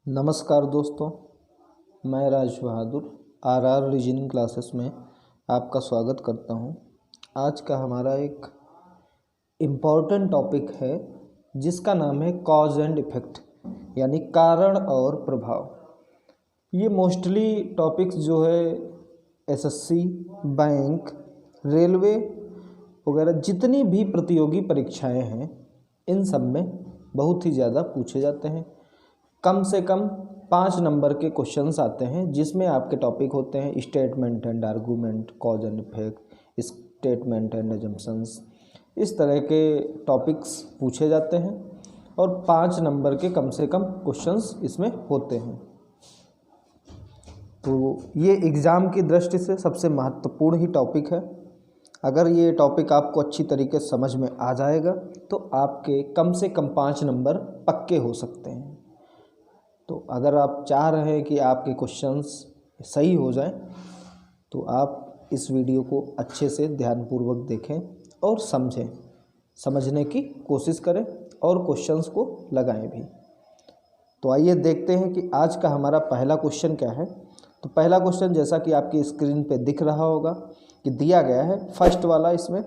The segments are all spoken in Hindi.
नमस्कार दोस्तों, मैं Raj Bahadur are reasoning classes में आपका स्वागत करता हूं। आज का हमारा एक इम्पॉर्टेंट टॉपिक है जिसका नाम है कॉज एंड इफ़ेक्ट, यानी कारण और प्रभाव। ये मोस्टली टॉपिक्स जो है एसएससी, बैंक, रेलवे वगैरह जितनी भी प्रतियोगी परीक्षाएं हैं इन सब में बहुत ही ज़्यादा पूछे जाते हैं। कम से कम 5 नंबर के क्वेश्चंस आते हैं जिसमें आपके टॉपिक होते हैं statement and argument, cause and effect, statement and assumptions. इस तरह के टॉपिक्स पूछे जाते हैं और 5 नंबर के कम से कम क्वेश्चंस इसमें होते हैं। तो ये एग्ज़ाम की दृष्टि से सबसे महत्वपूर्ण ही टॉपिक है। अगर ये टॉपिक आपको अच्छी तरीके से समझ में आ जाएगा तो आपके कम से कम 5 नंबर पक्के हो सकते हैं। तो अगर आप चाह रहे हैं कि आपके क्वेश्चंस सही हो जाएं तो आप इस वीडियो को अच्छे से ध्यानपूर्वक देखें और समझने की कोशिश करें और क्वेश्चंस को लगाएं भी। तो आइए देखते हैं कि आज का हमारा पहला क्वेश्चन क्या है। तो पहला क्वेश्चन जैसा कि आपकी स्क्रीन पे दिख रहा होगा कि दिया गया है फर्स्ट वाला इसमें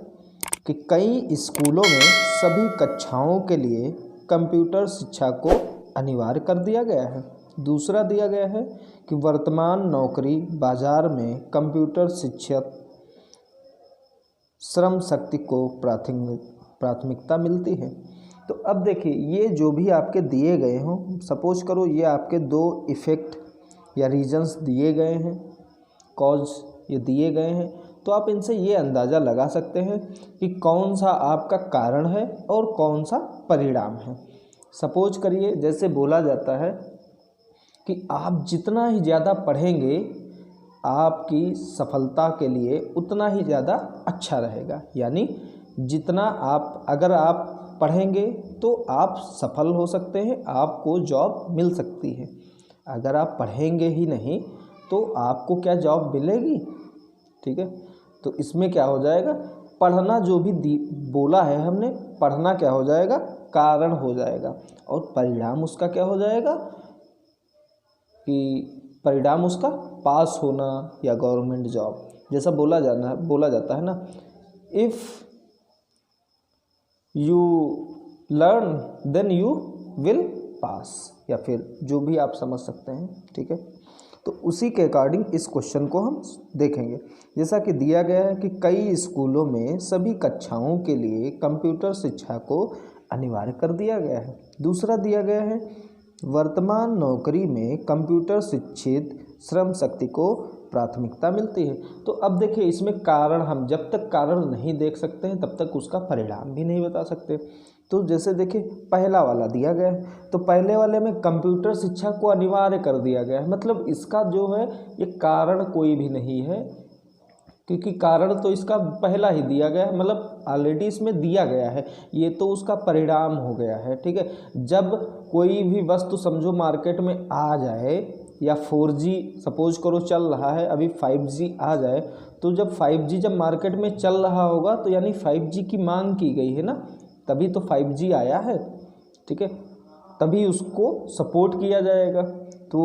कि कई स्कूलों में सभी कक्षाओं के लिए कंप्यूटर शिक्षा को अनिवार्य कर दिया गया है। दूसरा दिया गया है कि वर्तमान नौकरी बाजार में कंप्यूटर शिक्षक श्रम शक्ति को प्राथमिकता मिलती है। तो अब देखिए, ये जो भी आपके दिए गए हों, सपोज करो ये आपके 2 इफ़ेक्ट या रीजंस दिए गए हैं, कॉज ये दिए गए हैं, तो आप इनसे ये अंदाज़ा लगा सकते हैं कि कौन सा आपका कारण है और कौन सा परिणाम है। सपोज करिए जैसे बोला जाता है कि आप जितना ही ज़्यादा पढ़ेंगे आपकी सफलता के लिए उतना ही ज़्यादा अच्छा रहेगा। यानी जितना अगर आप पढ़ेंगे तो आप सफल हो सकते हैं, आपको जॉब मिल सकती है। अगर आप पढ़ेंगे ही नहीं तो आपको क्या जॉब मिलेगी? ठीक है, तो इसमें क्या हो जाएगा, पढ़ना जो भी बोला है हमने, पढ़ना क्या हो जाएगा, कारण हो जाएगा, और परिणाम उसका क्या हो जाएगा कि परिणाम उसका पास होना या गवर्नमेंट जॉब। जैसा बोला जाता है ना, if you learn then you will pass, या फिर जो भी आप समझ सकते हैं। ठीक है, तो उसी के अकॉर्डिंग इस क्वेश्चन को हम देखेंगे। जैसा कि दिया गया है कि कई स्कूलों में सभी कक्षाओं के लिए कंप्यूटर शिक्षा को अनिवार्य कर दिया गया है। दूसरा दिया गया है वर्तमान नौकरी में कंप्यूटर शिक्षित श्रम शक्ति को प्राथमिकता मिलती है। तो अब देखिए, इसमें कारण हम जब तक कारण नहीं देख सकते हैं तब तक उसका परिणाम भी नहीं बता सकते। तो जैसे देखिए पहला वाला दिया गया है, तो पहले वाले में कंप्यूटर शिक्षा को अनिवार्य कर दिया गया है, मतलब इसका जो है ये कारण कोई भी नहीं है, क्योंकि कारण तो इसका पहला ही दिया गया है, मतलब ऑलरेडी इसमें दिया गया है, ये तो उसका परिणाम हो गया है। ठीक है, जब कोई भी वस्तु समझो मार्केट में आ जाए, या 4G सपोज करो चल रहा है, अभी 5G आ जाए, तो जब 5G जब मार्केट में चल रहा होगा तो यानी 5G की मांग की गई है ना, तभी तो 5G आया है। ठीक है, तभी उसको सपोर्ट किया जाएगा। तो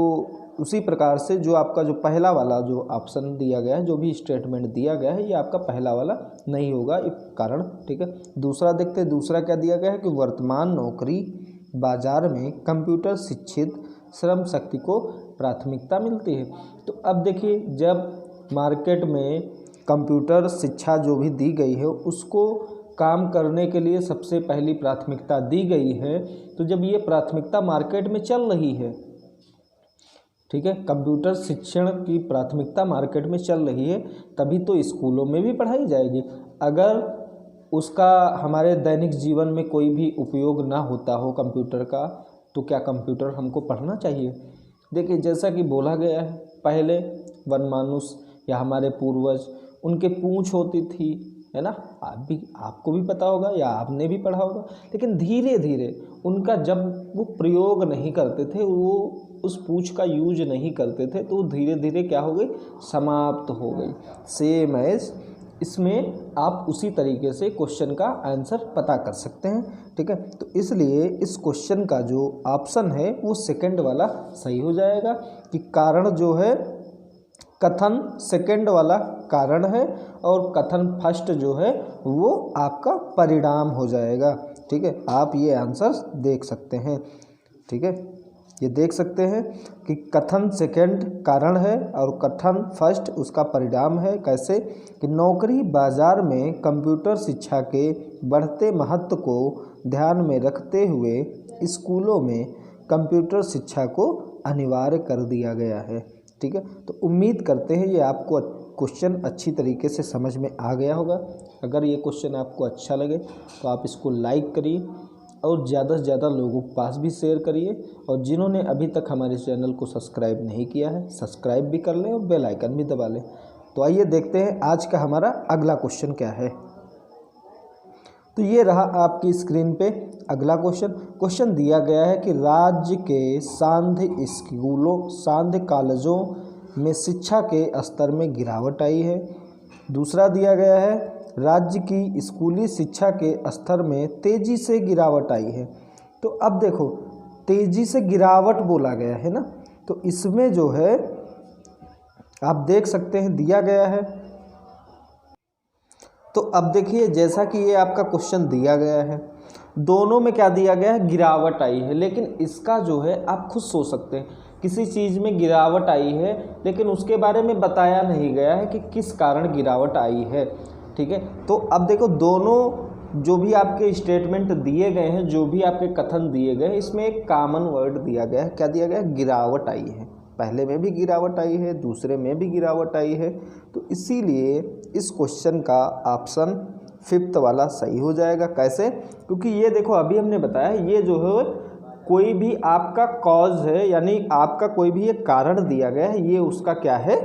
उसी प्रकार से जो आपका जो पहला वाला जो ऑप्शन दिया गया है, जो भी स्टेटमेंट दिया गया है, ये आपका पहला वाला नहीं होगा एक कारण। ठीक है, दूसरा देखते हैं, दूसरा क्या दिया गया है कि वर्तमान नौकरी बाजार में कंप्यूटर शिक्षित श्रम शक्ति को प्राथमिकता मिलती है। तो अब देखिए, जब मार्केट में कंप्यूटर शिक्षा जो भी दी गई है उसको काम करने के लिए सबसे पहली प्राथमिकता दी गई है, तो जब ये प्राथमिकता मार्केट में चल रही है, ठीक है, कंप्यूटर शिक्षण की प्राथमिकता मार्केट में चल रही है, तभी तो स्कूलों में भी पढ़ाई जाएगी। अगर उसका हमारे दैनिक जीवन में कोई भी उपयोग ना होता हो कंप्यूटर का, तो क्या कंप्यूटर हमको पढ़ना चाहिए? देखिए, जैसा कि बोला गया है, पहले वनमानुष या हमारे पूर्वज, उनके पूँछ होती थी, है ना, आपको भी पता होगा या आपने भी पढ़ा होगा, लेकिन धीरे धीरे उनका जब वो प्रयोग नहीं करते थे, वो उस पूँछ का यूज नहीं करते थे, तो धीरे धीरे क्या हो गई, समाप्त हो गई। सेम एज इसमें आप उसी तरीके से क्वेश्चन का आंसर पता कर सकते हैं। ठीक है, तो इसलिए इस क्वेश्चन का जो ऑप्शन है वो सेकंड वाला सही हो जाएगा कि कारण जो है कथन सेकंड वाला कारण है और कथन फर्स्ट जो है वो आपका परिणाम हो जाएगा। ठीक है, आप ये आंसर देख सकते हैं। ठीक है, ये देख सकते हैं कि कथन सेकंड कारण है और कथन फर्स्ट उसका परिणाम है। कैसे कि नौकरी बाजार में कंप्यूटर शिक्षा के बढ़ते महत्व को ध्यान में रखते हुए स्कूलों में कंप्यूटर शिक्षा को अनिवार्य कर दिया गया है। ठीक है, तो उम्मीद करते हैं ये आपको क्वेश्चन अच्छी तरीके से समझ में आ गया होगा। अगर ये क्वेश्चन आपको अच्छा लगे तो आप इसको लाइक करिए और ज़्यादा से ज़्यादा लोगों के पास भी शेयर करिए, और जिन्होंने अभी तक हमारे चैनल को सब्सक्राइब नहीं किया है सब्सक्राइब भी कर लें और बेल आइकन भी दबा लें। तो आइए देखते हैं आज का हमारा अगला क्वेश्चन क्या है। तो ये रहा आपकी स्क्रीन पे अगला क्वेश्चन दिया गया है कि राज्य के सांध्य स्कूलों सांध्य कॉलेजों में शिक्षा के स्तर में गिरावट आई है। दूसरा दिया गया है राज्य की स्कूली शिक्षा के स्तर में तेज़ी से गिरावट आई है। तो अब देखो तेज़ी से गिरावट बोला गया है ना, तो इसमें जो है आप देख सकते हैं दिया गया है। तो अब देखिए जैसा कि ये आपका क्वेश्चन दिया गया है, दोनों में क्या दिया गया है, गिरावट आई है। लेकिन इसका जो है आप खुद सोच सकते हैं, किसी चीज़ में गिरावट आई है लेकिन उसके बारे में बताया नहीं गया है कि किस कारण गिरावट आई है। ठीक है, तो अब देखो दोनों जो भी आपके स्टेटमेंट दिए गए हैं, जो भी आपके कथन दिए गए हैं, इसमें एक कॉमन वर्ड दिया गया है। क्या दिया गया है, गिरावट आई है। पहले में भी गिरावट आई है, दूसरे में भी गिरावट आई है। तो इसीलिए इस क्वेश्चन का ऑप्शन फिफ्थ वाला सही हो जाएगा। कैसे, क्योंकि ये देखो अभी हमने बताया ये जो है कोई भी आपका कॉज है, यानी आपका कोई भी एक कारण दिया गया है, ये उसका क्या है,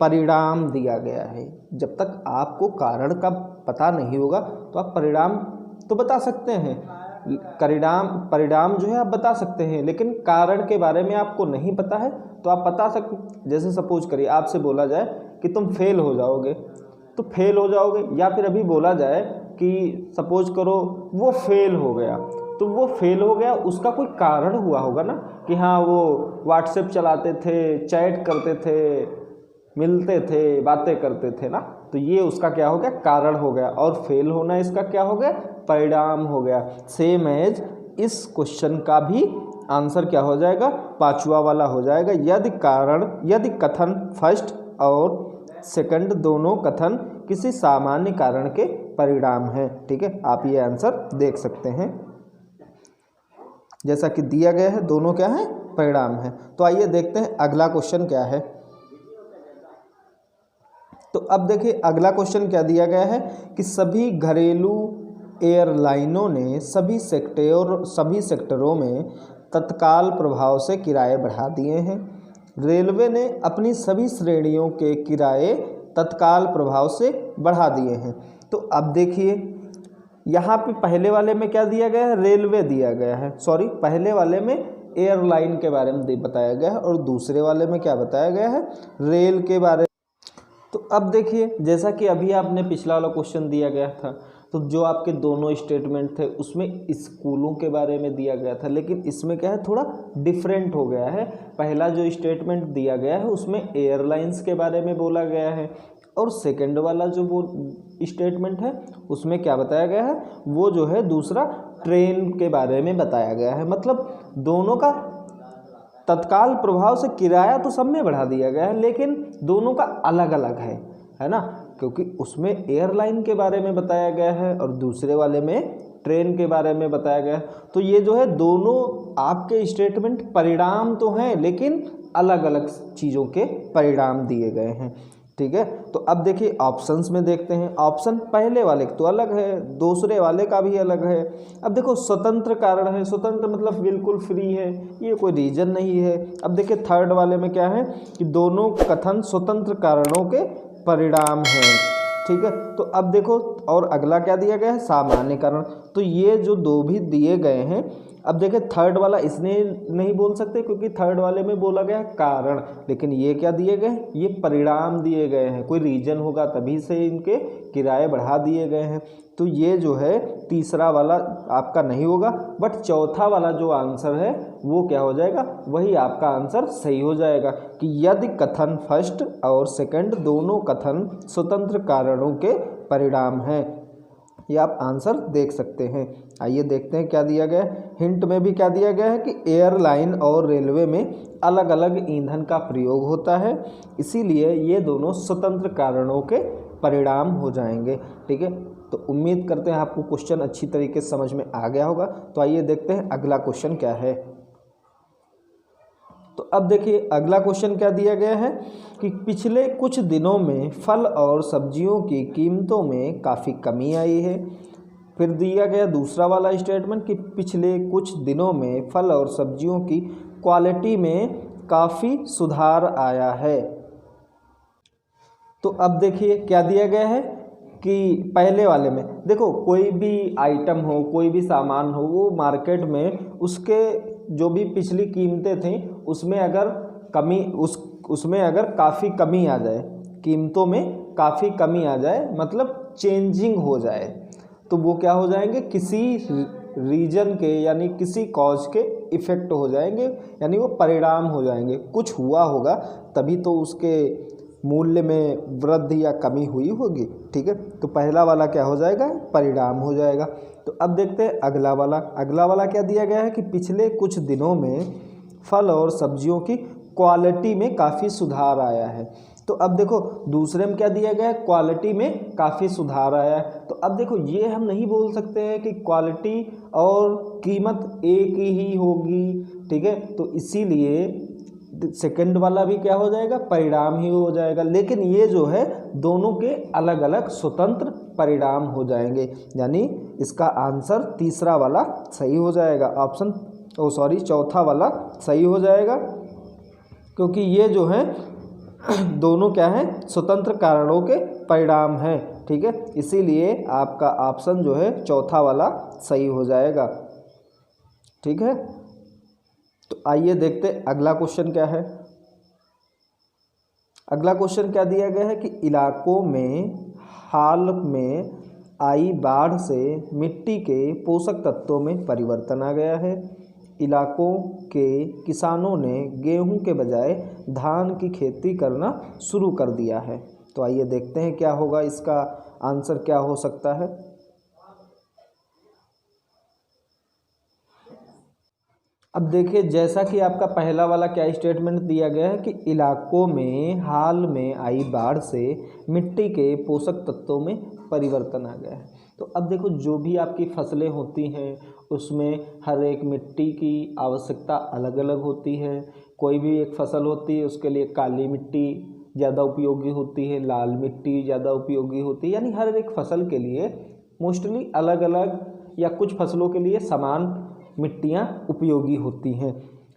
परिणाम दिया गया है। जब तक आपको कारण का पता नहीं होगा तो आप परिणाम तो बता सकते हैं, परिणाम जो है आप बता सकते हैं, लेकिन कारण के बारे में आपको नहीं पता है तो आप बता सकते। जैसे सपोज करिए आपसे बोला जाए कि तुम फेल हो जाओगे तो फेल हो जाओगे, या फिर अभी बोला जाए कि सपोज करो वो फेल हो गया, तो वो फेल हो गया उसका कोई कारण हुआ होगा ना, कि हाँ वो व्हाट्सएप चलाते थे, चैट करते थे, मिलते थे, बातें करते थे ना, तो ये उसका क्या हो गया, कारण हो गया। और फेल होना इसका क्या हो गया, परिणाम हो गया। सेम एज इस क्वेश्चन का भी आंसर क्या हो जाएगा, पांचवा वाला हो जाएगा। यदि कथन फर्स्ट और सेकंड दोनों कथन किसी सामान्य कारण के परिणाम है। ठीक है, आप ये आंसर देख सकते हैं जैसा कि दिया गया है, दोनों क्या है, परिणाम है। तो आइए देखते हैं अगला क्वेश्चन क्या है। तो अब देखिए अगला क्वेश्चन क्या दिया गया है कि सभी घरेलू एयरलाइनों ने सभी सेक्टरों में तत्काल प्रभाव से किराए बढ़ा दिए हैं। रेलवे ने अपनी सभी श्रेणियों के किराए तत्काल प्रभाव से बढ़ा दिए हैं। तो अब देखिए यहाँ पे पहले वाले में क्या दिया गया है, रेलवे दिया गया है, सॉरी पहले वाले में एयरलाइन के बारे में बताया गया है और दूसरे वाले में क्या बताया गया है, रेल के बारे में। तो अब देखिए जैसा कि अभी आपने पिछला वाला क्वेश्चन दिया गया था, तो जो आपके दोनों स्टेटमेंट थे उसमें स्कूलों के बारे में दिया गया था, लेकिन इसमें क्या है, थोड़ा डिफरेंट हो गया है। पहला जो स्टेटमेंट दिया गया है उसमें एयरलाइंस के बारे में बोला गया है, और सेकंड वाला जो वो स्टेटमेंट है उसमें क्या बताया गया है, वो जो है दूसरा ट्रेन के बारे में बताया गया है। मतलब दोनों का तत्काल प्रभाव से किराया तो सब में बढ़ा दिया गया है, लेकिन दोनों का अलग अलग है ना, क्योंकि उसमें एयरलाइन के बारे में बताया गया है और दूसरे वाले में ट्रेन के बारे में बताया गया है। तो ये जो है दोनों आपके स्टेटमेंट परिणाम तो हैं, लेकिन अलग अलग चीज़ों के परिणाम दिए गए हैं। ठीक है, तो अब देखिए ऑप्शंस में देखते हैं। ऑप्शन पहले वाले तो अलग है, दूसरे वाले का भी अलग है। अब देखो स्वतंत्र कारण है, स्वतंत्र मतलब बिल्कुल फ्री है, ये कोई रीजन नहीं है। अब देखिए थर्ड वाले में क्या है कि दोनों कथन स्वतंत्र कारणों के परिणाम हैं। ठीक है, तो अब देखो और अगला क्या दिया गया है, सामान्य कारण। तो ये जो दो भी दिए गए हैं अब देखिए थर्ड वाला इसने नहीं बोल सकते क्योंकि थर्ड वाले में बोला गया कारण, लेकिन ये क्या दिए गए, ये परिणाम दिए गए हैं, कोई रीजन होगा तभी से इनके किराए बढ़ा दिए गए हैं। तो ये जो है तीसरा वाला आपका नहीं होगा, बट चौथा वाला जो आंसर है वो क्या हो जाएगा, वही आपका आंसर सही हो जाएगा कि यदि कथन फर्स्ट और सेकंड दोनों कथन स्वतंत्र कारणों के परिणाम हैं। ये आप आंसर देख सकते हैं। आइए देखते हैं क्या दिया गया है। हिंट में भी क्या दिया गया है कि एयरलाइन और रेलवे में अलग अलग ईंधन का प्रयोग होता है, इसीलिए ये दोनों स्वतंत्र कारणों के परिणाम हो जाएंगे। ठीक है, तो उम्मीद करते हैं आपको क्वेश्चन अच्छी तरीके से समझ में आ गया होगा। तो आइए देखते हैं अगला क्वेश्चन क्या है। तो अब देखिए अगला क्वेश्चन क्या दिया गया है कि पिछले कुछ दिनों में फल और सब्जियों की कीमतों में काफ़ी कमी आई है। फिर दिया गया दूसरा वाला स्टेटमेंट कि पिछले कुछ दिनों में फल और सब्जियों की क्वालिटी में काफ़ी सुधार आया है। तो अब देखिए क्या दिया गया है कि पहले वाले में देखो कोई भी आइटम हो, कोई भी सामान हो, वो मार्केट में उसके जो भी पिछली कीमतें थी उसमें अगर कमी उसमें अगर काफ़ी कमी आ जाए, कीमतों में काफ़ी कमी आ जाए, मतलब चेंजिंग हो जाए, तो वो क्या हो जाएंगे, किसी रीजन के यानी किसी कॉज के इफ़ेक्ट हो जाएंगे, यानी वो परिणाम हो जाएंगे। कुछ हुआ होगा तभी तो उसके मूल्य में वृद्धि या कमी हुई होगी। ठीक है, तो पहला वाला क्या हो जाएगा, परिणाम हो जाएगा। तो अब देखते हैं अगला वाला। अगला वाला क्या दिया गया है कि पिछले कुछ दिनों में फल और सब्जियों की क्वालिटी में काफ़ी सुधार आया है। तो अब देखो दूसरे में क्या दिया गया है, क्वालिटी में काफ़ी सुधार आया है। तो अब देखो ये हम नहीं बोल सकते हैं कि क्वालिटी और कीमत एक ही होगी। ठीक है, तो इसीलिए सेकंड वाला भी क्या हो जाएगा, परिणाम ही हो जाएगा, लेकिन ये जो है दोनों के अलग अलग स्वतंत्र परिणाम हो जाएंगे, यानी इसका आंसर तीसरा वाला सही हो जाएगा। ऑप्शन चौथा वाला सही हो जाएगा, क्योंकि ये जो है दोनों क्या है, स्वतंत्र कारणों के परिणाम हैं। ठीक है, इसीलिए आपका ऑप्शन जो है चौथा वाला सही हो जाएगा। ठीक है, तो आइए देखते अगला क्वेश्चन क्या है। अगला क्वेश्चन क्या दिया गया है कि इलाकों में हाल में आई बाढ़ से मिट्टी के पोषक तत्वों में परिवर्तन आ गया है। इलाकों के किसानों ने गेहूं के बजाय धान की खेती करना शुरू कर दिया है। तो आइए देखते हैं क्या होगा, इसका आंसर क्या हो सकता है। अब देखिए जैसा कि आपका पहला वाला क्या स्टेटमेंट दिया गया है कि इलाकों में हाल में आई बाढ़ से मिट्टी के पोषक तत्वों में परिवर्तन आ गया है। तो अब देखो जो भी आपकी फसलें होती हैं उसमें हर एक मिट्टी की आवश्यकता अलग अलग होती है। कोई भी एक फसल होती है उसके लिए काली मिट्टी ज़्यादा उपयोगी होती है, लाल मिट्टी ज़्यादा उपयोगी होती है, यानी हर एक फसल के लिए मोस्टली अलग अलग या कुछ फसलों के लिए समान मिट्टियाँ उपयोगी होती हैं।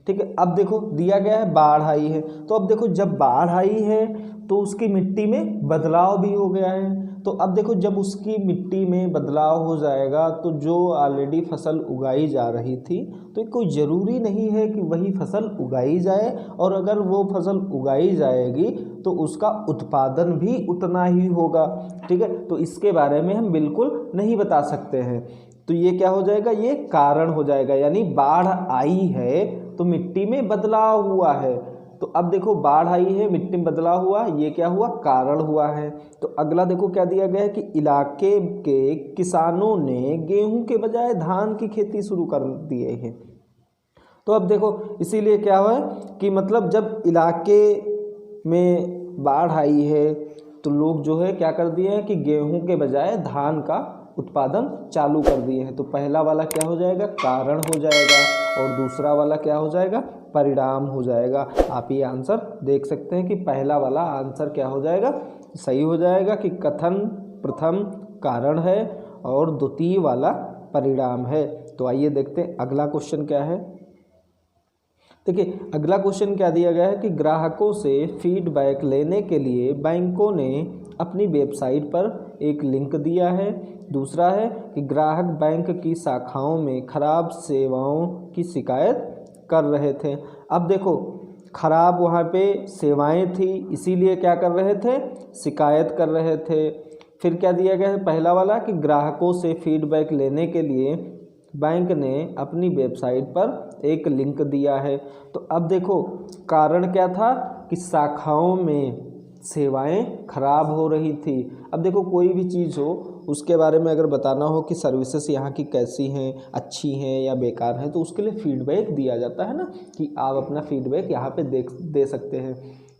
ठीक है, अब देखो दिया गया है बाढ़ आई है, तो अब देखो जब बाढ़ आई है तो उसकी मिट्टी में बदलाव भी हो गया है। तो अब देखो जब उसकी मिट्टी में बदलाव हो जाएगा तो जो ऑलरेडी फसल उगाई जा रही थी तो कोई ज़रूरी नहीं है कि वही फसल उगाई जाए, और अगर वो फसल उगाई जाएगी तो उसका उत्पादन भी उतना ही होगा। ठीक है, तो इसके बारे में हम बिल्कुल नहीं बता सकते हैं। तो ये क्या हो जाएगा, ये कारण हो जाएगा, यानी बाढ़ आई है तो मिट्टी में बदलाव हुआ है। तो अब देखो बाढ़ आई है, मिट्टी में बदलाव हुआ, ये क्या हुआ, कारण हुआ है। तो अगला देखो क्या दिया गया है कि इलाके के किसानों ने गेहूं के बजाय धान की खेती शुरू कर दिए हैं। तो अब देखो इसीलिए क्या हुआ कि मतलब जब इलाके में बाढ़ आई है तो लोग जो है क्या कर दिए हैं कि गेहूं के बजाय धान का उत्पादन चालू कर दिए हैं। तो पहला वाला क्या हो जाएगा, कारण हो जाएगा, और दूसरा वाला क्या हो जाएगा, परिणाम हो जाएगा। आप ये आंसर देख सकते हैं कि पहला वाला आंसर क्या हो जाएगा, सही हो जाएगा कि कथन प्रथम कारण है और द्वितीय वाला परिणाम है। तो आइए देखते हैं अगला क्वेश्चन क्या है। देखिए अगला क्वेश्चन क्या दिया गया है कि ग्राहकों से फीडबैक लेने के लिए बैंकों ने अपनी वेबसाइट पर एक लिंक दिया है। दूसरा है कि ग्राहक बैंक की शाखाओं में खराब सेवाओं की शिकायत कर रहे थे। अब देखो खराब वहाँ पे सेवाएं थी, इसीलिए क्या कर रहे थे, शिकायत कर रहे थे। फिर क्या दिया गया है, पहला वाला कि ग्राहकों से फीडबैक लेने के लिए बैंक ने अपनी वेबसाइट पर एक लिंक दिया है। तो अब देखो कारण क्या था कि शाखाओं में सेवाएं खराब हो रही थी। अब देखो कोई भी चीज़ हो उसके बारे में अगर बताना हो कि सर्विसेज यहाँ की कैसी हैं, अच्छी हैं या बेकार हैं, तो उसके लिए फीडबैक दिया जाता है ना, कि आप अपना फीडबैक यहाँ पे दे सकते हैं।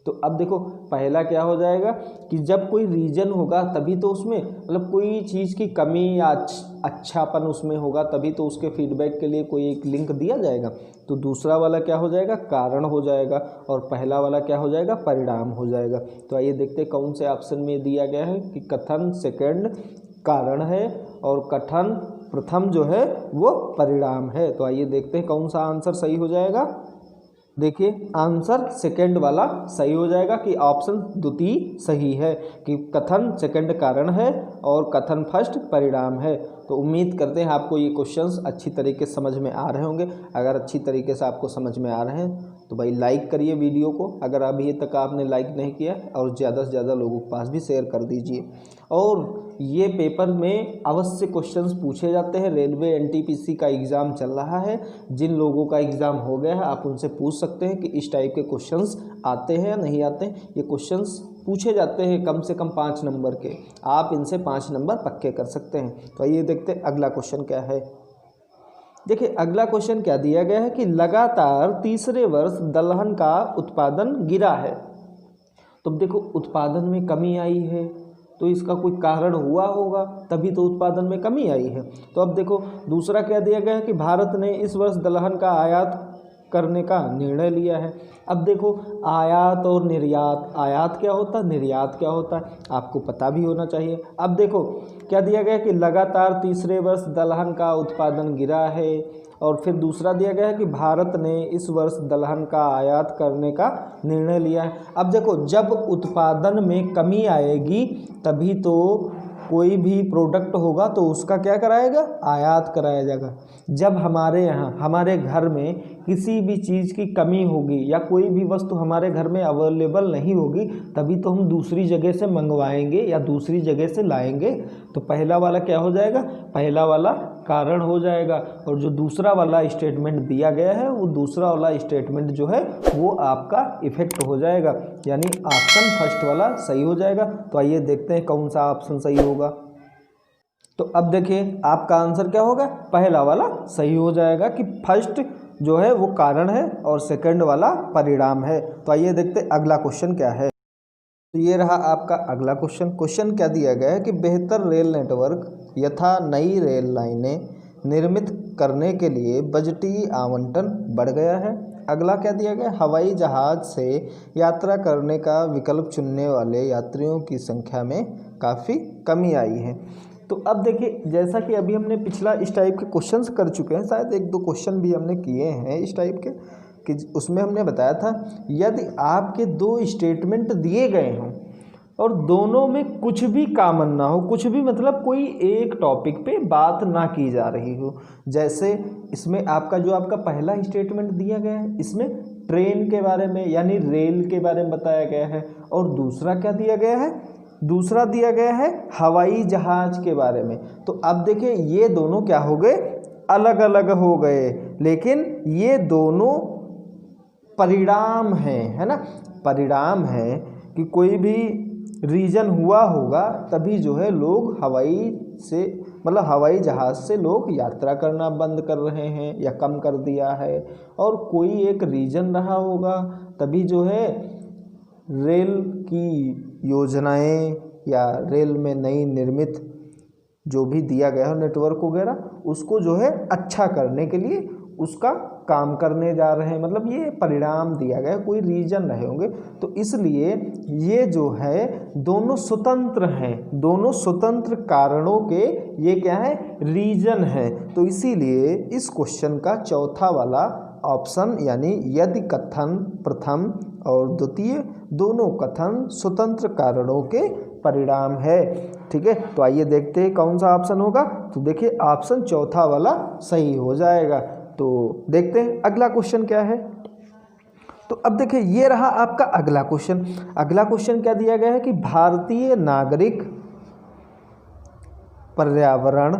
तो अब देखो पहला क्या हो जाएगा कि जब कोई रीजन होगा तभी तो उसमें मतलब कोई चीज़ की कमी या अच्छापन उसमें होगा, तभी तो उसके फीडबैक के लिए कोई एक लिंक दिया जाएगा। तो दूसरा वाला क्या हो जाएगा, कारण हो जाएगा, और पहला वाला क्या हो जाएगा, परिणाम हो जाएगा। तो आइए देखते हैं कौन से ऑप्शन में दिया गया है कि कथन सेकंड कारण है और कथन प्रथम जो है वो परिणाम है। तो आइए देखते हैं कौन सा आंसर सही हो जाएगा। देखिए आंसर सेकंड वाला सही हो जाएगा कि ऑप्शन द्वितीय सही है कि कथन सेकंड कारण है और कथन फर्स्ट परिणाम है। तो उम्मीद करते हैं आपको ये क्वेश्चंस अच्छी तरीके से समझ में आ रहे होंगे। अगर अच्छी तरीके से आपको समझ में आ रहे हैं तो भाई लाइक करिए वीडियो को, अगर अभी तक आपने लाइक नहीं किया, और ज़्यादा से ज़्यादा लोगों के पास भी शेयर कर दीजिए। और ये पेपर में अवश्य क्वेश्चंस पूछे जाते हैं। रेलवे एनटीपीसी का एग्ज़ाम चल रहा है, जिन लोगों का एग्ज़ाम हो गया है आप उनसे पूछ सकते हैं कि इस टाइप के क्वेश्चंस आते हैं या नहीं आते हैं। ये क्वेश्चंस पूछे जाते हैं कम से कम 5 नंबर के, आप इनसे 5 नंबर पक्के कर सकते हैं। तो आइए देखते हैं अगला क्वेश्चन क्या है। देखिए अगला क्वेश्चन क्या दिया गया है कि लगातार तीसरे वर्ष दलहन का उत्पादन गिरा है। तो देखो उत्पादन में कमी आई है, तो इसका कोई कारण हुआ होगा, तभी तो उत्पादन में कमी आई है। तो अब देखो दूसरा क्या दिया गया है कि भारत ने इस वर्ष दलहन का आयात करने का निर्णय लिया है। अब देखो आयात और निर्यात, आयात क्या होता है, निर्यात क्या होता है, आपको पता भी होना चाहिए। अब देखो क्या दिया गया है कि लगातार तीसरे वर्ष दलहन का उत्पादन गिरा है, और फिर दूसरा दिया गया है कि भारत ने इस वर्ष दलहन का आयात करने का निर्णय लिया है। अब देखो जब उत्पादन में कमी आएगी तभी तो कोई भी प्रोडक्ट होगा तो उसका क्या कराएगा, आयात कराया जाएगा। जब हमारे यहाँ हमारे घर में किसी भी चीज़ की कमी होगी या कोई भी वस्तु हमारे घर में अवेलेबल नहीं होगी, तभी तो हम दूसरी जगह से मंगवाएंगे या दूसरी जगह से लाएंगे। तो पहला वाला क्या हो जाएगा, पहला वाला कारण हो जाएगा, और जो दूसरा वाला स्टेटमेंट दिया गया है वो दूसरा वाला स्टेटमेंट जो है वो आपका इफेक्ट हो जाएगा, यानी ऑप्शन फर्स्ट वाला सही हो जाएगा। तो आइए देखते हैं कौन सा ऑप्शन सही होगा। तो अब देखिए आपका आंसर क्या होगा, पहला वाला सही हो जाएगा कि फर्स्ट जो है वो कारण है और सेकंड वाला परिणाम है। तो आइए देखते हैं अगला क्वेश्चन क्या है। तो ये रहा आपका अगला क्वेश्चन। क्वेश्चन क्या दिया गया है कि बेहतर रेल नेटवर्क यथा नई रेल लाइनें निर्मित करने के लिए बजटीय आवंटन बढ़ गया है। अगला क्या दिया गया, हवाई जहाज़ से यात्रा करने का विकल्प चुनने वाले यात्रियों की संख्या में काफ़ी कमी आई है। तो अब देखिए जैसा कि अभी हमने पिछला इस टाइप के क्वेश्चंस कर चुके हैं, शायद 1-2 क्वेश्चन भी हमने किए हैं इस टाइप के, कि उसमें हमने बताया था यदि आपके 2 स्टेटमेंट दिए गए हों और दोनों में कुछ भी कॉमन ना हो, कुछ भी मतलब कोई एक टॉपिक पे बात ना की जा रही हो, जैसे इसमें आपका जो आपका पहला स्टेटमेंट दिया गया है इसमें ट्रेन के बारे में यानी रेल के बारे में बताया गया है, और दूसरा क्या दिया गया है, दूसरा दिया गया है हवाई जहाज़ के बारे में। तो अब देखिए ये दोनों क्या हो गए, अलग अलग हो गए, लेकिन ये दोनों परिणाम हैं, है ना, परिणाम है कि कोई भी रीजन हुआ होगा तभी जो है लोग हवाई से मतलब हवाई जहाज़ से लोग यात्रा करना बंद कर रहे हैं या कम कर दिया है, और कोई एक रीजन रहा होगा तभी जो है रेल की योजनाएं या रेल में नई निर्मित जो भी दिया गया है नेटवर्क वगैरह उसको जो है अच्छा करने के लिए उसका काम करने जा रहे हैं, मतलब ये परिणाम दिया गया, कोई रीजन रहे होंगे। तो इसलिए ये जो है दोनों स्वतंत्र हैं, दोनों स्वतंत्र कारणों के ये क्या है, रीजन है। तो इसीलिए इस क्वेश्चन का चौथा वाला ऑप्शन यानी यदि कथन प्रथम और द्वितीय दोनों कथन स्वतंत्र कारणों के परिणाम है। ठीक है, तो आइए देखते हैं कौन सा ऑप्शन होगा। तो देखिए ऑप्शन चौथा वाला सही हो जाएगा। तो देखते हैं अगला क्वेश्चन क्या है। तो अब देखिए ये रहा आपका अगला क्वेश्चन। अगला क्वेश्चन क्या दिया गया है कि भारतीय नागरिक पर्यावरण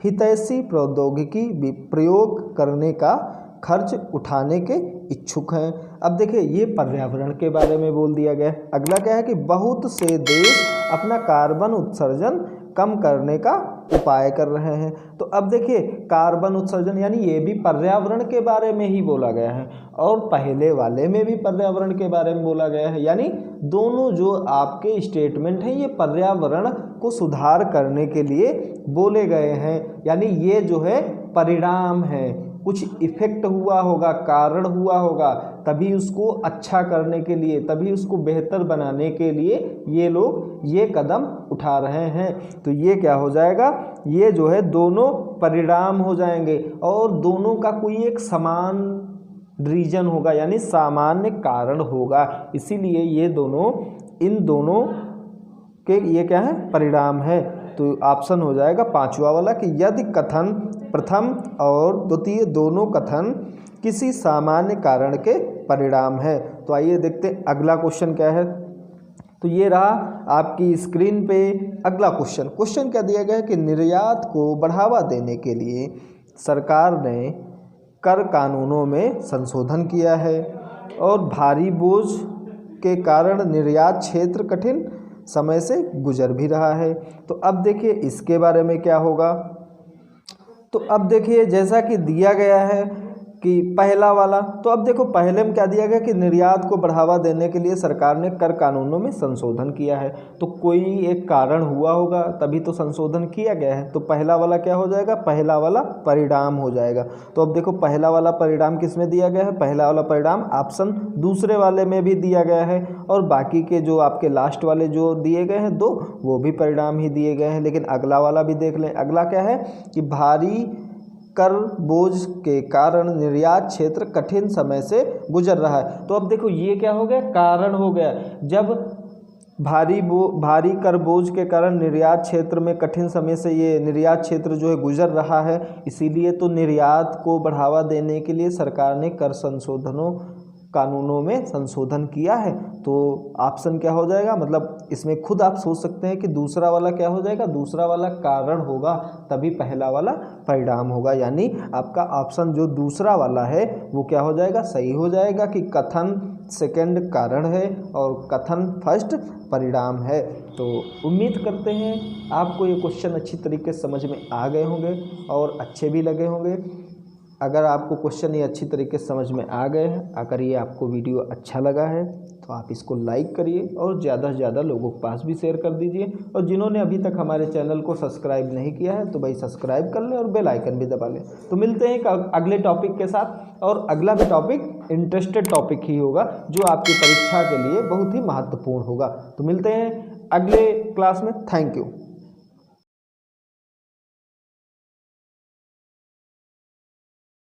हितैषी प्रौद्योगिकी प्रयोग करने का खर्च उठाने के इच्छुक हैं। अब देखिए ये पर्यावरण के बारे में बोल दिया गया है। अगला क्या है कि बहुत से देश अपना कार्बन उत्सर्जन कम करने का उपाय कर रहे हैं। तो अब देखिए कार्बन उत्सर्जन यानी ये भी पर्यावरण के बारे में ही बोला गया है और पहले वाले में भी पर्यावरण के बारे में बोला गया है, यानी दोनों जो आपके स्टेटमेंट हैं ये पर्यावरण को सुधार करने के लिए बोले गए हैं। यानी ये जो है परिणाम है, कुछ इफेक्ट हुआ होगा, कारण हुआ होगा, तभी उसको अच्छा करने के लिए, तभी उसको बेहतर बनाने के लिए ये लोग ये कदम उठा रहे हैं। तो ये क्या हो जाएगा, ये जो है दोनों परिणाम हो जाएंगे और दोनों का कोई एक समान रीजन होगा, यानी सामान्य कारण होगा। इसीलिए ये दोनों, इन दोनों के ये क्या है, परिणाम है। तो ऑप्शन हो जाएगा पांचवा वाला कि यदि कथन प्रथम और द्वितीय दोनों कथन किसी सामान्य कारण के परिणाम है। तो आइए देखते हैं अगला क्वेश्चन क्या है। तो ये रहा आपकी स्क्रीन पे अगला क्वेश्चन। क्वेश्चन क्या दिया गया है कि निर्यात को बढ़ावा देने के लिए सरकार ने कर कानूनों में संशोधन किया है और भारी बोझ के कारण निर्यात क्षेत्र कठिन समय से गुजर भी रहा है। तो अब देखिए इसके बारे में क्या होगा। तो अब देखिए जैसा कि दिया गया है कि पहला वाला, तो अब देखो पहले में क्या दिया गया कि निर्यात को बढ़ावा देने के लिए सरकार ने कर कानूनों में संशोधन किया है। तो कोई एक कारण हुआ होगा तभी तो संशोधन किया गया है। तो पहला वाला क्या हो जाएगा, पहला वाला परिणाम हो जाएगा। तो अब देखो पहला वाला परिणाम किस में दिया गया है, पहला वाला परिणाम ऑप्शन दूसरे वाले में भी दिया गया है और बाकी के जो आपके लास्ट वाले जो दिए गए हैं दो, वो भी परिणाम ही दिए गए हैं। लेकिन अगला वाला भी देख लें। अगला क्या है कि भारी कर बोझ के कारण निर्यात क्षेत्र कठिन समय से गुजर रहा है। तो अब देखो ये क्या हो गया, कारण हो गया। जब भारी कर बोझ के कारण निर्यात क्षेत्र में कठिन समय से ये निर्यात क्षेत्र जो है गुजर रहा है, इसीलिए तो निर्यात को बढ़ावा देने के लिए सरकार ने कर संशोधनों कानूनों में संशोधन किया है। तो ऑप्शन क्या हो जाएगा, मतलब इसमें खुद आप सोच सकते हैं कि दूसरा वाला क्या हो जाएगा, दूसरा वाला कारण होगा तभी पहला वाला परिणाम होगा। यानी आपका ऑप्शन जो दूसरा वाला है वो क्या हो जाएगा, सही हो जाएगा कि कथन सेकंड कारण है और कथन फर्स्ट परिणाम है। तो उम्मीद करते हैं आपको ये क्वेश्चन अच्छी तरीके से समझ में आ गए होंगे और अच्छे भी लगे होंगे। अगर आपको क्वेश्चन ये अच्छी तरीके से समझ में आ गए हैं, अगर ये आपको वीडियो अच्छा लगा है तो आप इसको लाइक करिए और ज़्यादा से ज़्यादा लोगों के पास भी शेयर कर दीजिए। और जिन्होंने अभी तक हमारे चैनल को सब्सक्राइब नहीं किया है तो भाई सब्सक्राइब कर लें और बेल आइकन भी दबा लें। तो मिलते हैं अगले टॉपिक के साथ, और अगला भी टॉपिक इंटरेस्टेड टॉपिक ही होगा जो आपकी परीक्षा के लिए बहुत ही महत्वपूर्ण होगा। तो मिलते हैं अगले क्लास में। Thank you.